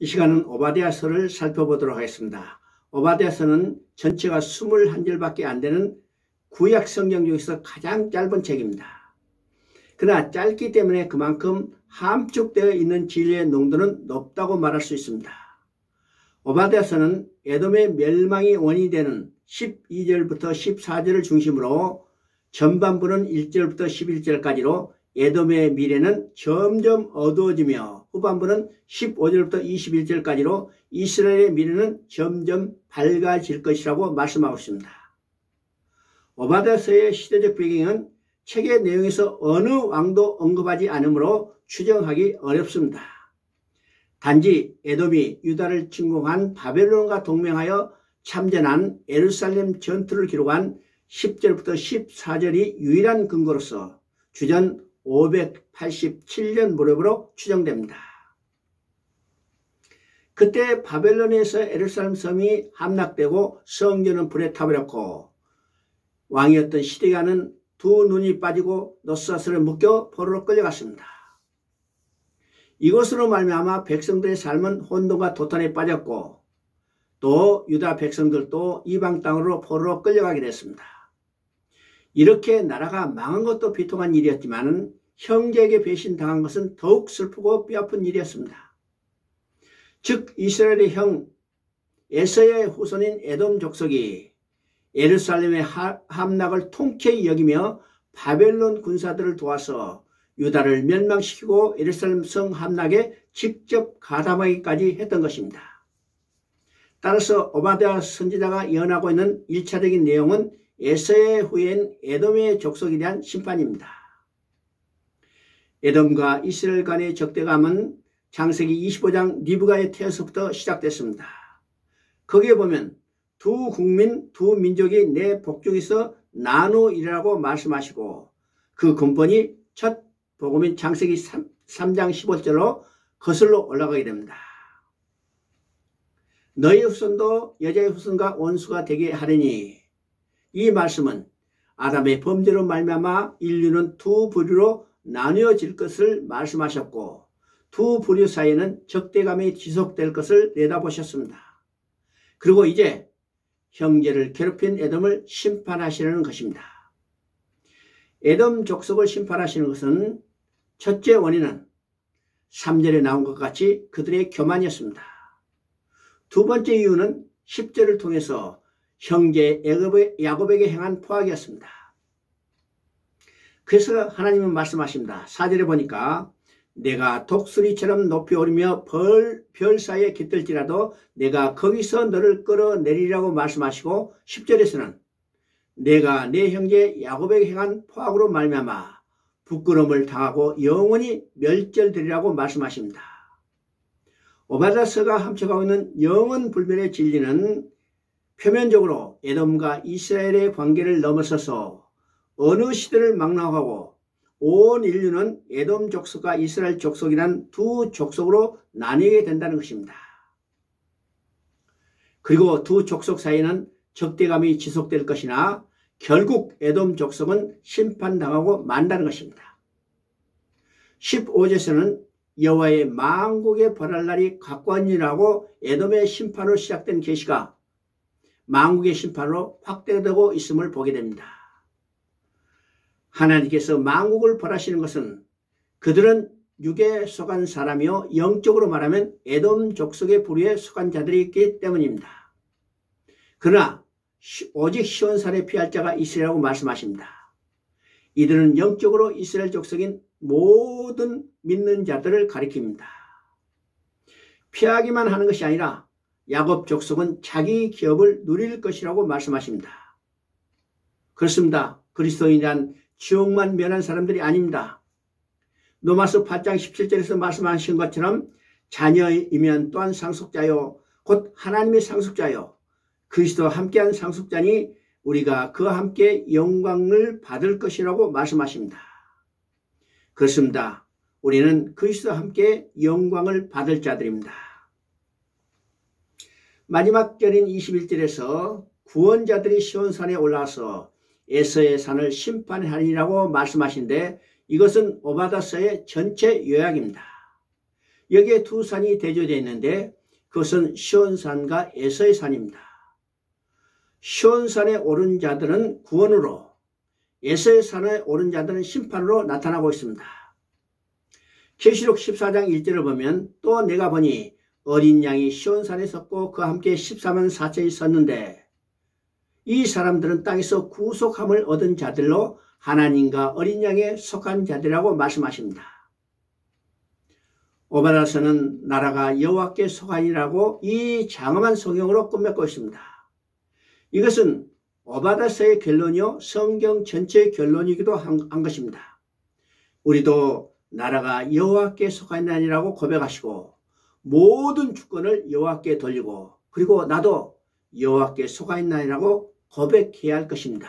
이 시간은 오바댜서를 살펴보도록 하겠습니다. 오바댜서는 전체가 21절밖에 안 되는 구약 성경 중에서 가장 짧은 책입니다. 그러나 짧기 때문에 그만큼 함축되어 있는 진리의 농도는 높다고 말할 수 있습니다. 오바댜서는 에돔의 멸망이 원인이 되는 12절부터 14절을 중심으로 전반부는 1절부터 11절까지로 에돔의 미래는 점점 어두워지며 후반부는 15절부터 21절까지로 이스라엘의 미래는 점점 밝아질 것이라고 말씀하고 있습니다. 오바댜서의 시대적 배경은 책의 내용에서 어느 왕도 언급하지 않으므로 추정하기 어렵습니다. 단지 에돔이 유다를 침공한 바벨론과 동맹하여 참전한 예루살렘 전투를 기록한 10절부터 14절이 유일한 근거로서 주전 587년 무렵으로 추정됩니다. 그때 바벨론에서 예루살렘 성이 함락되고 성전은 불에 타버렸고 왕이었던 시드기야는 두 눈이 빠지고 노스사슬에 묶여 포로로 끌려갔습니다. 이것으로 말미암아 백성들의 삶은 혼돈과 도탄에 빠졌고 또 유다 백성들도 이방 땅으로 포로로 끌려가게 됐습니다. 이렇게 나라가 망한 것도 비통한 일이었지만 형제에게 배신당한 것은 더욱 슬프고 뼈아픈 일이었습니다. 즉 이스라엘의 형 에서의 후손인 에돔 족속이 예루살렘의 함락을 통쾌히 여기며 바벨론 군사들을 도와서 유다를 멸망시키고 예루살렘 성 함락에 직접 가담하기까지 했던 것입니다. 따라서 오바댜 선지자가 예언하고 있는 1차적인 내용은 에서의 후예인 에돔의 족속에 대한 심판입니다. 에돔과 이스라엘 간의 적대감은 창세기 25장 리브가의 태어서부터 시작됐습니다. 거기에 보면 두 국민, 두 민족이 내 복중에서 나누이라고 말씀하시고 그 근본이 첫 복음인 창세기 3장 15절로 거슬러 올라가게 됩니다. 너희 후손도 여자의 후손과 원수가 되게 하리니 이 말씀은 아담의 범죄로 말미암아 인류는 두 부류로 나뉘어질 것을 말씀하셨고 두 부류 사이에는 적대감이 지속될 것을 내다보셨습니다. 그리고 이제 형제를 괴롭힌 에돔을 심판하시려는 것입니다. 에돔 족속을 심판하시는 것은 첫째 원인은 3절에 나온 것 같이 그들의 교만이었습니다. 두 번째 이유는 10절을 통해서 형제 야곱에게 행한 포악이었습니다. 그래서 하나님은 말씀하십니다. 4절에 보니까 내가 독수리처럼 높이 오르며 별 사이에 깃들지라도 내가 거기서 너를 끌어내리라고 말씀하시고 10절에서는 내가 내 형제 야곱에게 행한 포악으로 말미암아 부끄러움을 당하고 영원히 멸절되리라고 말씀하십니다. 오바댜서가 함축하고 있는 영원 불멸의 진리는 표면적으로 에돔과 이스라엘의 관계를 넘어서서 어느 시대를 망라하고 온 인류는 에돔 족속과 이스라엘 족속이란 두 족속으로 나뉘게 된다는 것입니다. 그리고 두 족속 사이에는 적대감이 지속될 것이나 결국 에돔 족속은 심판당하고 만다는 것입니다. 15절에서는 여호와의 만국에 벌할 날이 가까우니라고 에돔의 심판으로 시작된 계시가 만국의 심판으로 확대되고 있음을 보게 됩니다. 하나님께서 만국을 벌하시는 것은 그들은 육에 속한 사람이요 영적으로 말하면 에돔 족속의 부류에 속한 자들이 있기 때문입니다. 그러나 오직 시온산에 피할 자가 있으리라고 말씀하십니다. 이들은 영적으로 이스라엘 족속인 모든 믿는 자들을 가리킵니다. 피하기만 하는 것이 아니라 야곱 족속은 자기 기업을 누릴 것이라고 말씀하십니다. 그렇습니다. 그리스도인이란 지옥만 면한 사람들이 아닙니다. 로마서 8장 17절에서 말씀하신 것처럼 자녀이면 또한 상속자요 곧 하나님의 상속자요 그리스도와 함께한 상속자니 우리가 그와 함께 영광을 받을 것이라고 말씀하십니다. 그렇습니다. 우리는 그리스도와 함께 영광을 받을 자들입니다. 마지막 절인 21절에서 구원자들이 시온산에 올라와서 에서의 산을 심판하리라고 말씀하신데 이것은 오바댜서의 전체 요약입니다. 여기에 두 산이 대조되어 있는데 그것은 시온산과 에서의 산입니다. 시온산에 오른 자들은 구원으로, 에서의 산에 오른 자들은 심판으로 나타나고 있습니다. 계시록 14장 1절을 보면 또 내가 보니 어린 양이 시온산에 섰고 그와 함께 14만 4천이 섰는데 이 사람들은 땅에서 구속함을 얻은 자들로 하나님과 어린 양에 속한 자들이라고 말씀하십니다. 오바다서는 나라가 여호와께 속하니라고 이 장엄한 성경으로 끝맺고 있습니다. 이것은 오바다서의 결론이요 성경 전체의 결론이기도 한 것입니다. 우리도 나라가 여호와께 속하니라고 고백하시고 모든 주권을 여호와께 돌리고 그리고 나도 여호와께 속하니라고 고백해야 할 것입니다.